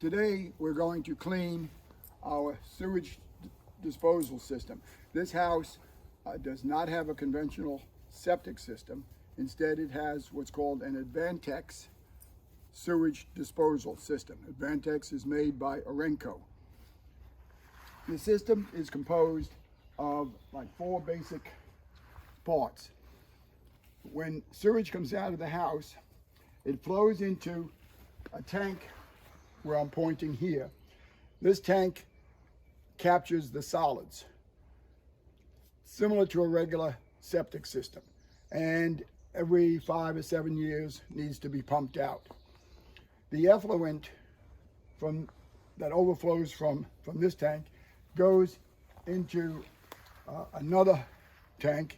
Today we're going to clean our sewage disposal system. This house does not have a conventional septic system. Instead, it has what's called an Advantex sewage disposal system. Advantex is made by Orenco. The system is composed of like 4 basic parts. When sewage comes out of the house, it flows into a tank where I'm pointing here. This tank captures the solids, similar to a regular septic system, and every 5 or 7 years needs to be pumped out. The effluent that overflows from this tank goes into another tank,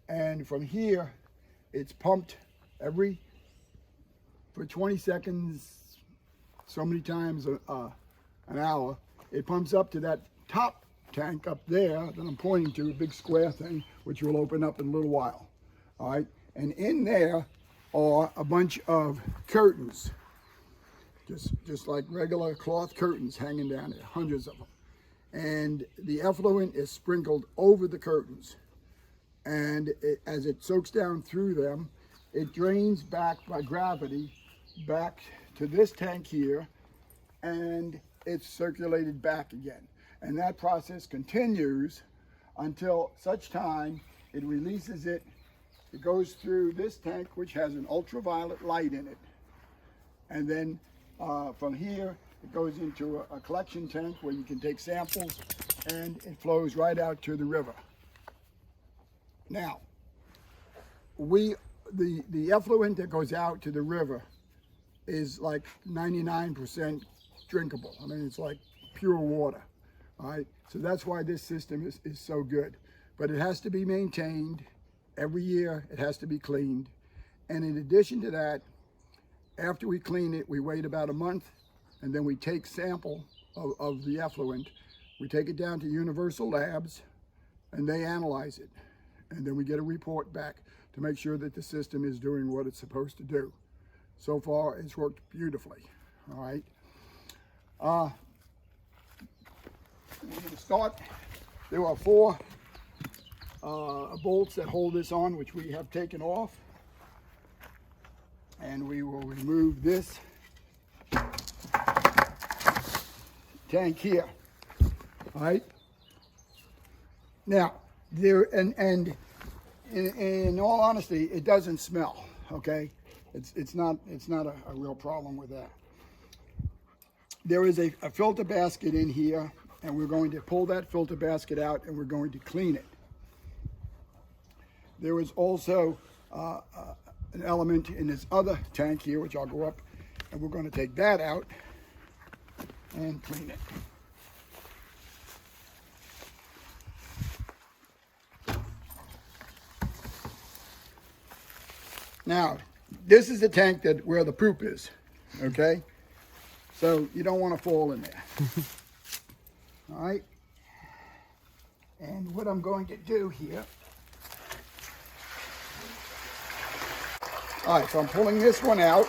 and from here it's pumped for 20 seconds, so many times an hour. It pumps up to that top tank up there that I'm pointing to, a big square thing, which will open up in a little while. All right, and in there are a bunch of curtains, just like regular cloth curtains hanging down there, hundreds of them. And the effluent is sprinkled over the curtains, and as it soaks down through them, it drains back by gravity back to this tank here, and it's circulated back again. And that process continues until such time it releases it. It goes through this tank, which has an ultraviolet light in it. And then from here, it goes into a collection tank where you can take samples, and it flows right out to the river. Now, the effluent that goes out to the river is like 99% drinkable. I mean, it's like pure water. All right, so that's why this system is so good. But it has to be maintained every year. It has to be cleaned. And in addition to that, after we clean it, we wait about a month, and then we take sample of the effluent. We take it down to Universal Labs, and they analyze it. And then we get a report back to make sure that the system is doing what it's supposed to do. So far, it's worked beautifully. All right. We're going to start. There are 4 bolts that hold this on, which we have taken off. And we will remove this tank here. All right. Now, in all honesty, it doesn't smell. Okay. It's not a real problem with that. There is a filter basket in here, and we're going to pull that filter basket out, and we're going to clean it. There is also an element in this other tank here, which I'll go up, and we're going to take that out and clean it. Now, this is the tank where the poop is, okay? So you don't want to fall in there. All right? And what I'm going to do here, all right, so I'm pulling this one out.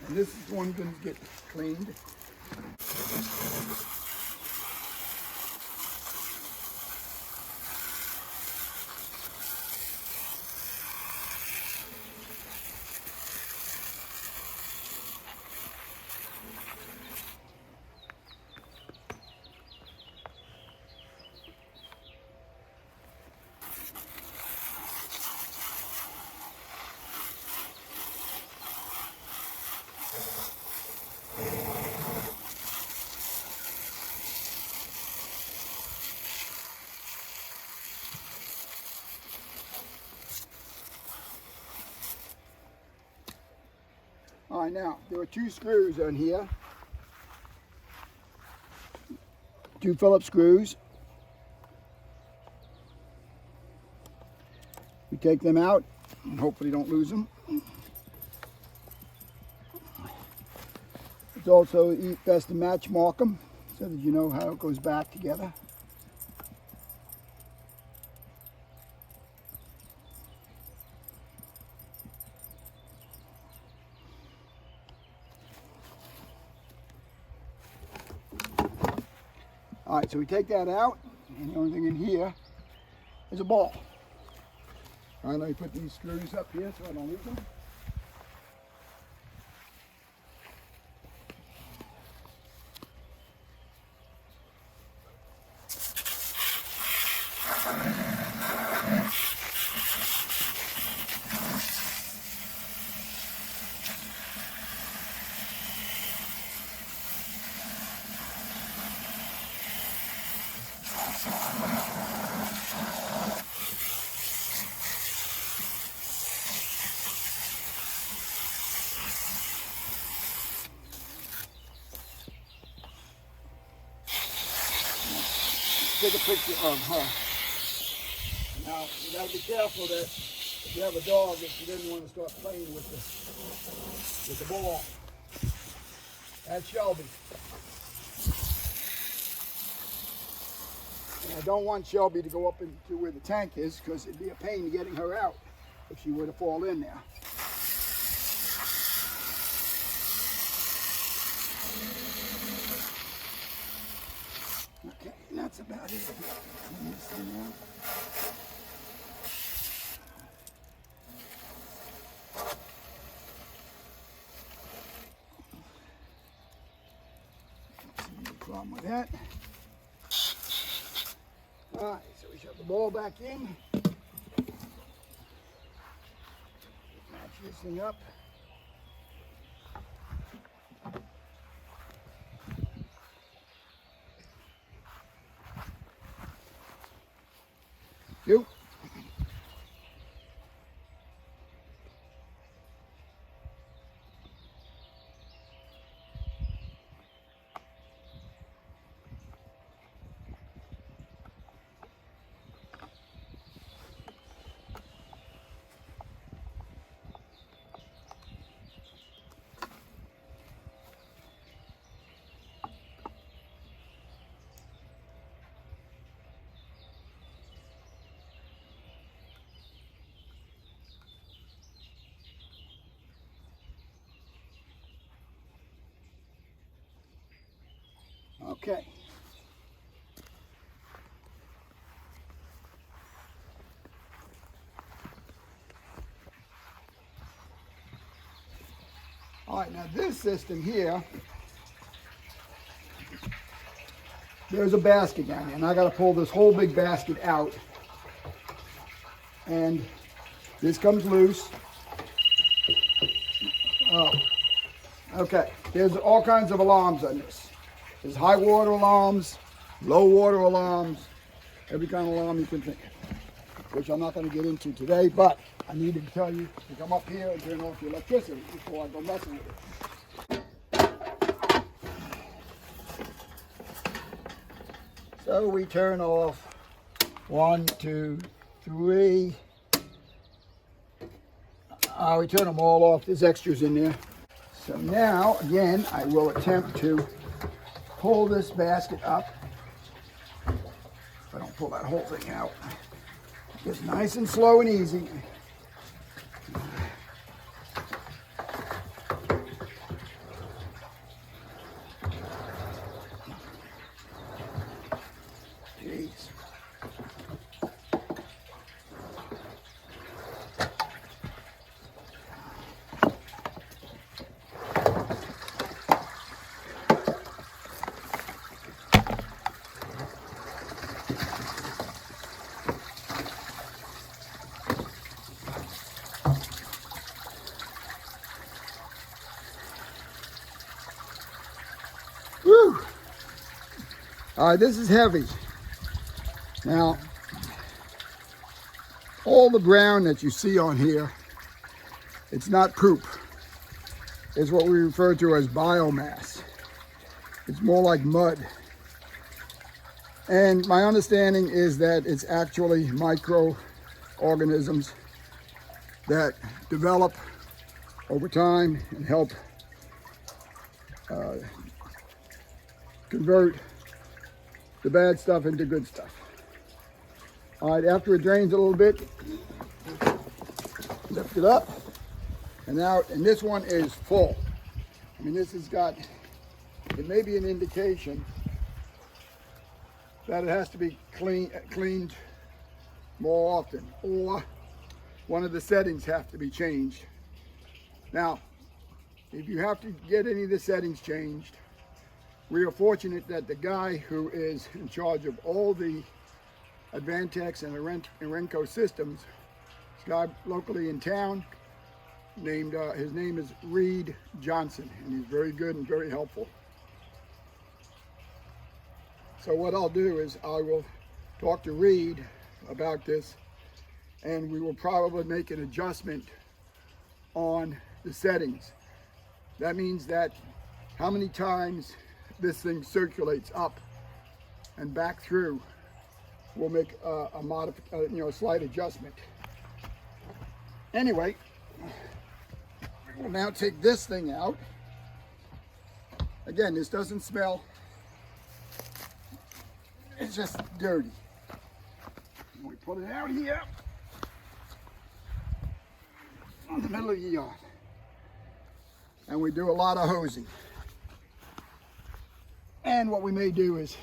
And this is the one going to get cleaned. All right, now, there are 2 screws on here. 2 Phillips screws. We take them out and hopefully don't lose them. It's also best to match mark them so that you know how it goes back together. All right, so we take that out, and the only thing in here is a ball. All right, let me put these screws up here so I don't lose them. Take a picture of her. Now, you gotta be careful that if you have a dog, that you didn't want to start playing with the ball. That's Shelby. And I don't want Shelby to go up into where the tank is, because it'd be a pain getting her out if she were to fall in there. Okay, and that's about it. Clean this thing out. No problem with that. All right, so we shove the ball back in. Match this thing up. You. Okay. All right, now this system here, there's a basket down here, and I got to pull this whole big basket out, and this comes loose. Oh, okay. There's all kinds of alarms on this. There's high water alarms, low water alarms, every kind of alarm you can think of, which I'm not going to get into today, but I needed to tell you to come up here and turn off your electricity before I go messing with it. So we turn off 1, 2, 3. We turn them all off. There's extras in there. So now, again, I will attempt to pull this basket up. If I don't pull that whole thing out. Just nice and slow and easy. Jeez. Woo! All right, this is heavy. Now, all the brown that you see on here, it's not poop. It's what we refer to as biomass. It's more like mud. And my understanding is that it's actually microorganisms that develop over time and help convert the bad stuff into good stuff. All right, after it drains a little bit, lift it up, and now, and this one is full. I mean, this has got, it may be an indication that it has to be cleaned more often, or one of the settings have to be changed. Now, if you have to get any of the settings changed, we are fortunate that the guy who is in charge of all the Advantex and Renco systems is a guy locally in town named, his name is Reed Johnson, and he's very good and very helpful. So what I'll do is I will talk to Reed about this, and we will probably make an adjustment on the settings. That means that how many times this thing circulates up and back through, we'll make a slight adjustment. Anyway, we'll now take this thing out. Again, this doesn't smell. It's just dirty. We put it out here in the middle of the yard. And we do a lot of hosing. And what we may do is,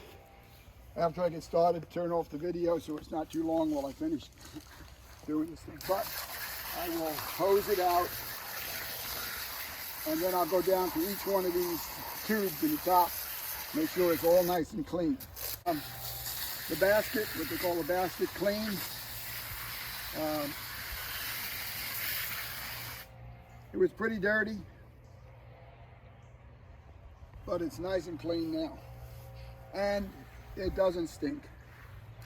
after I get started, turn off the video so it's not too long while I finish doing this thing. But I will hose it out, and then I'll go down to each one of these tubes in the top, make sure it's all nice and clean. The basket, what they call the basket clean, it was pretty dirty, but it's nice and clean now. And it doesn't stink.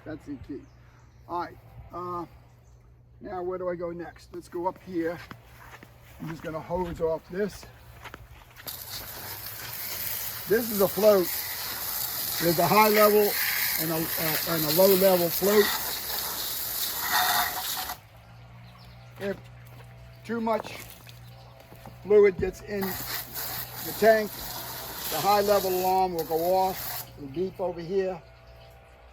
That's the key. All right, now where do I go next? Let's go up here. I'm just gonna hose off this. This is a float. There's a high level and a low level float. If too much fluid gets in the tank, the high level alarm will go off. It'll beep over here.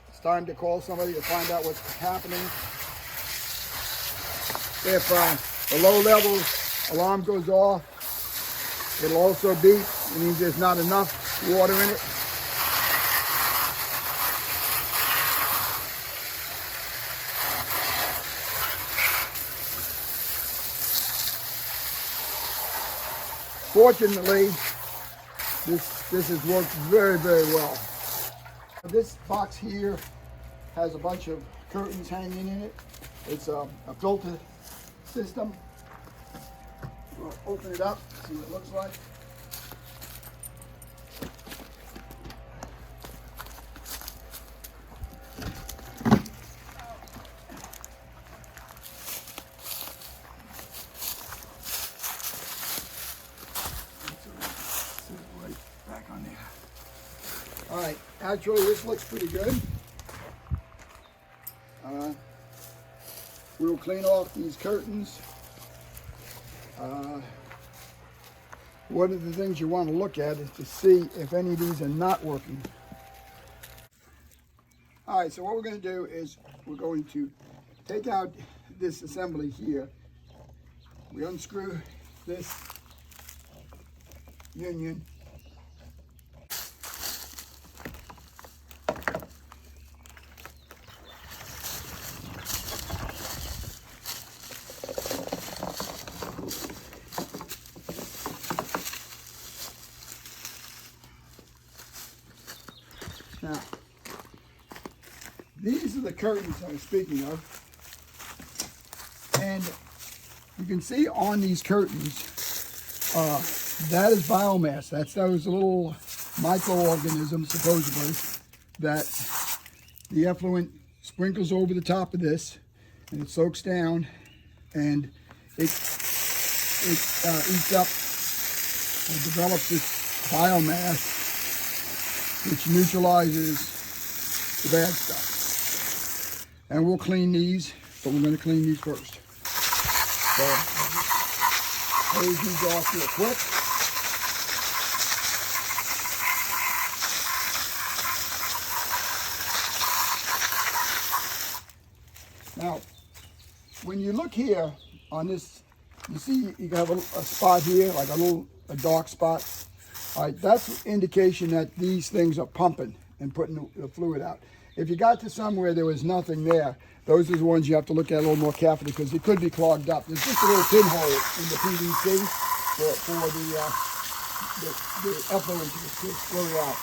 It's time to call somebody to find out what's happening. If the low level alarm goes off, it'll also beep. It means there's not enough water in it. Fortunately, this has worked very, very well. This box here has a bunch of curtains hanging in it. It's a filter system. We'll open it up, see what it looks like. All right, actually this looks pretty good. We'll clean off these curtains. One of the things you want to look at is to see if any of these are not working. All right, so what we're going to do is we're going to take out this assembly here. We unscrew this union. Now, these are the curtains I was speaking of, and you can see on these curtains, that is biomass. That's those little microorganisms, supposedly, that the effluent sprinkles over the top of this, and it soaks down, and it eats up and develops this biomass, which neutralizes the bad stuff. And we'll clean these, but we're going to clean these first. So, hose these off real quick. Now, when you look here on this, you see you have a spot here, like a dark spot. All right, that's indication that these things are pumping and putting the fluid out. If you got to somewhere there was nothing there, those are the ones you have to look at a little more carefully because it could be clogged up. There's just a little pinhole in the PVC for the effluent to squirt out.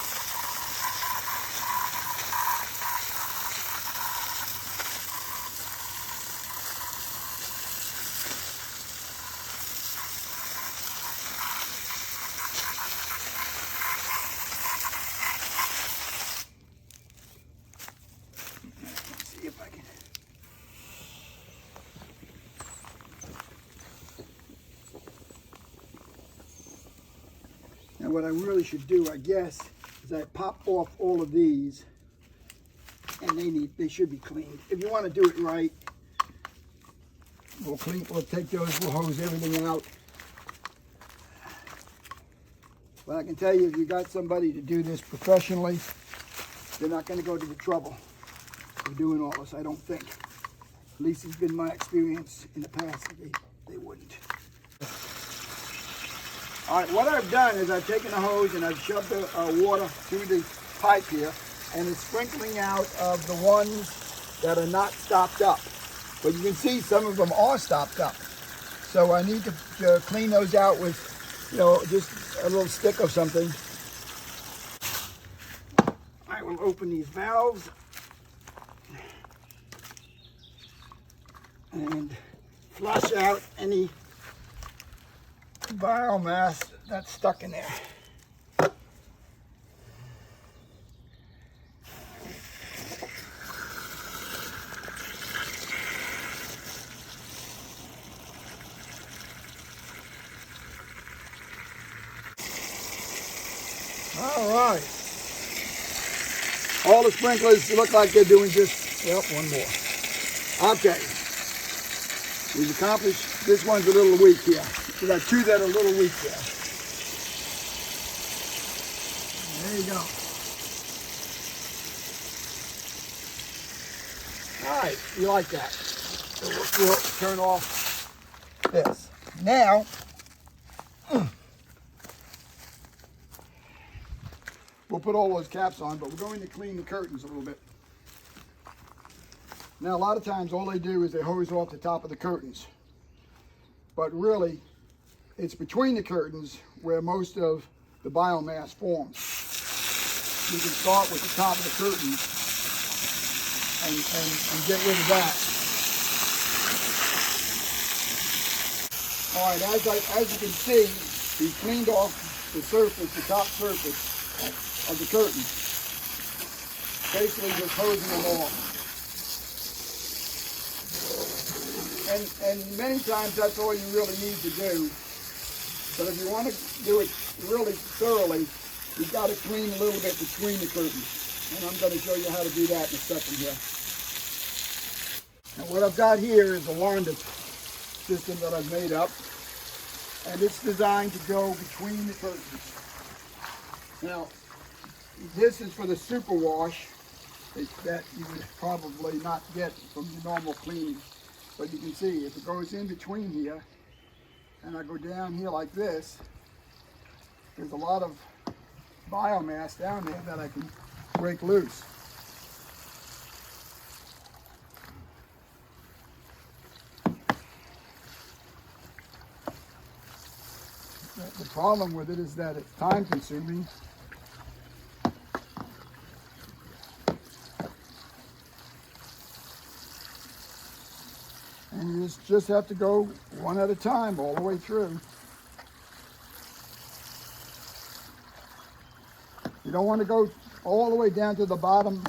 See if I can. Now what I really should do, I guess, is I pop off all of these, and they should be cleaned. If you want to do it right, we'll take those, we'll hose everything out. But I can tell you, if you got somebody to do this professionally, they're not going to go to the trouble of doing all this, I don't think. At least it's been my experience in the past, they wouldn't. All right, what I've done is I've taken a hose and I've shoved the water through the pipe here, and it's sprinkling out of the ones that are not stopped up. But you can see some of them are stopped up. So I need to clean those out with, just a little stick of something. I will open these valves and flush out any biomass that's stuck in there. All right. All the sprinklers look like they're doing just, well, one more. Okay. We've accomplished, this one's a little weak here. We got two that are a little weak there. There you go. All right, you like that. So we'll turn off this. Now, we'll put all those caps on, but we're going to clean the curtains a little bit. Now, a lot of times all they do is they hose off the top of the curtains. But really, it's between the curtains where most of the biomass forms. You can start with the top of the curtains and get rid of that. All right, as you can see, we cleaned off the surface, the top surface of the curtains. Basically just hosing them off. And many times that's all you really need to do. But if you want to do it really thoroughly, you've got to clean a little bit between the curtains. And I'm going to show you how to do that in a second here. Now what I've got here is a Wanda system that I've made up. And it's designed to go between the curtains. Now, this is for the super wash that you would probably not get from the normal cleaning. But you can see if it goes in between here, and I go down here like this, there's a lot of biomass down there that I can break loose. The problem with it is that it's time consuming. And you just have to go one at a time all the way through. You don't want to go all the way down to the bottom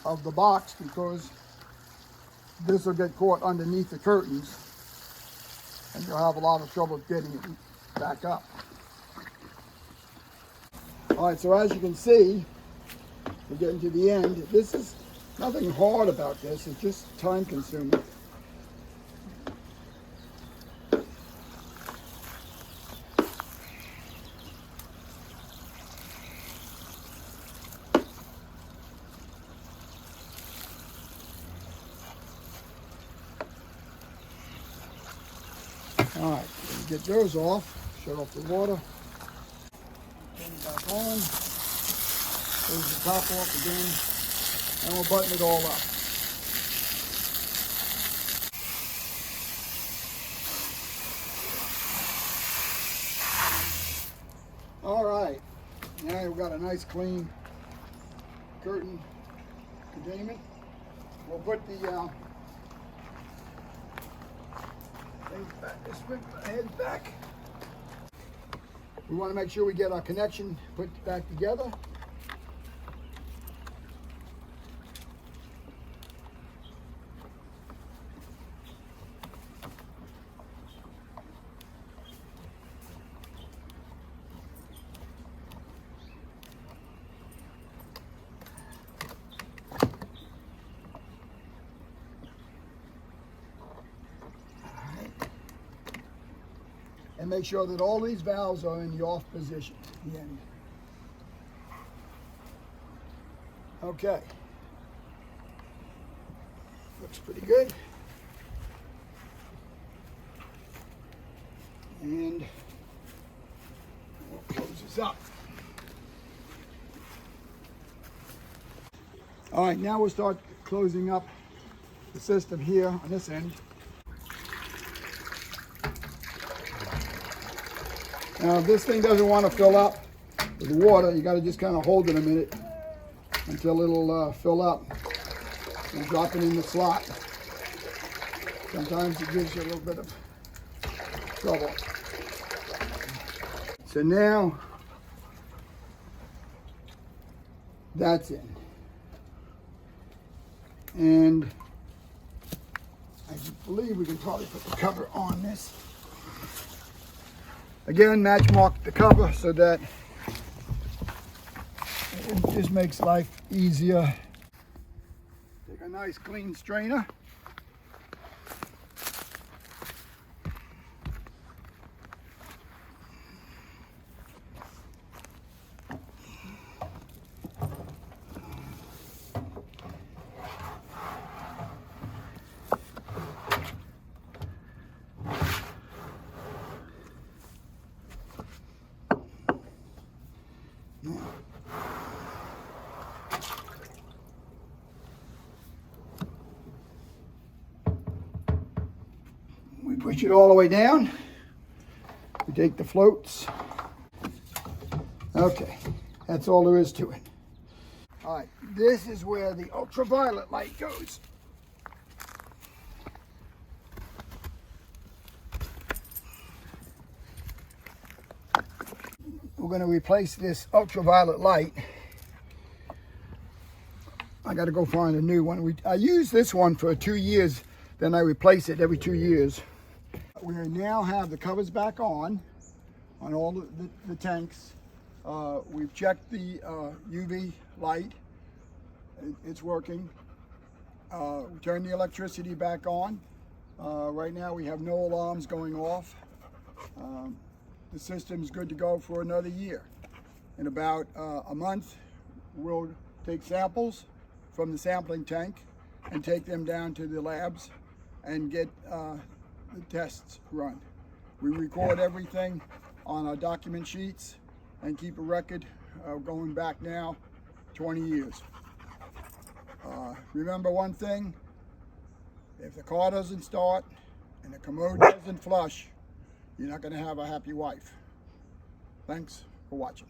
of the box because this will get caught underneath the curtains and you'll have a lot of trouble getting it back up. All right, so as you can see, we're getting to the end. This is nothing hard about this, it's just time consuming. All right, get those off, shut off the water, turn it back on, close the top off again. And we'll button it all up. All right, now we've got a nice clean curtain containment. We'll put the things back, this heads back. We want to make sure we get our connection put back together. And make sure that all these valves are in the off position at the end. Okay. Looks pretty good. And we'll close this up. All right, now we'll start closing up the system here on this end. Now, if this thing doesn't want to fill up with water, you got to just kind of hold it a minute until it'll fill up and drop it in the slot. Sometimes it gives you a little bit of trouble. So now that's in. And I believe we can probably put the cover on this. Again, match mark the cover so that it just makes life easier. Take a nice clean strainer. We push it all the way down. We take the floats. Okay, that's all there is to it. All right, this is where the ultraviolet light goes. We're going to replace this ultraviolet light. I got to go find a new one. I used this one for 2 years, then I replace it every 2 years. We now have the covers back on all the tanks. We've checked the UV light. It's working. We turned the electricity back on. Right now we have no alarms going off. The system's good to go for another year. In about a month, we'll take samples from the sampling tank and take them down to the labs and get the tests run. We record everything on our document sheets and keep a record going back now 20 years. Remember one thing, if the car doesn't start and the commode doesn't flush, you're not going to have a happy wife. Thanks for watching.